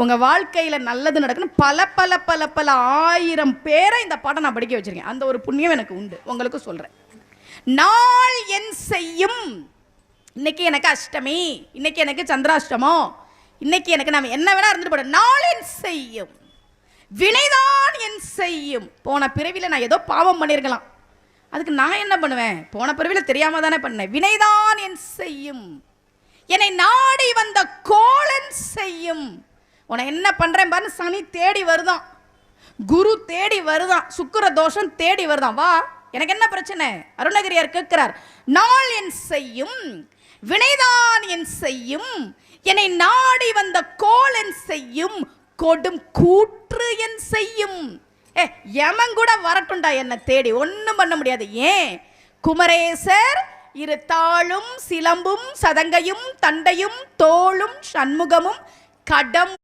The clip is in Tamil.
உங்கள் வாழ்க்கையில் நல்லது நடக்கணும். பல பல பல பல ஆயிரம் பேரை இந்த பாடம் நான் படிக்க வச்சிருக்கேன். அந்த ஒரு புண்ணியம் எனக்கு உண்டு. உங்களுக்கு சொல்கிறேன். நாள் என் செய்யும். இன்னைக்கு எனக்கு அஷ்டமி, இன்னைக்கு எனக்கு சந்திராஷ்டமோ, இன்னைக்கு எனக்கு நம்ம என்ன வேணா இருந்துட்டு போட. நாள் என் செய்யும், வினைதான் என் செய்யும். போன பிறவியில் நான் ஏதோ பாவம் பண்ணியிருக்கலாம், அதுக்கு நான் என்ன பண்ணுவேன்? போன பிறவியில் தெரியாம தானே பண்ணேன். வினைதான் என் செய்யும், என்னை நாடி வந்த கோலன் செய்யும். உன என்ன பண்றேன் பாரு. சனி தேடி வருதான், குரு தேடி வருதான், சுக்கிர தோஷம் தேடி வருதான். வா, எனக்கு என்ன பிரச்சனை? அருணகிரியார் கேட்கிறார். நாள் என் செய்யும், வினைதான் என் செய்யும், என்னை நாடி வந்த கோலன் செய்யும், கொடும் கூற்று என் செய்யும். யமன் கூட வரட்டுண்டா என்ன தேடி, ஒன்றும் பண்ண முடியாது. ஏன்? குமரேசர் இரு தாளும் சிலம்பும் சதங்கையும் தண்டையும் தோளும் சண்முகமும் கடம்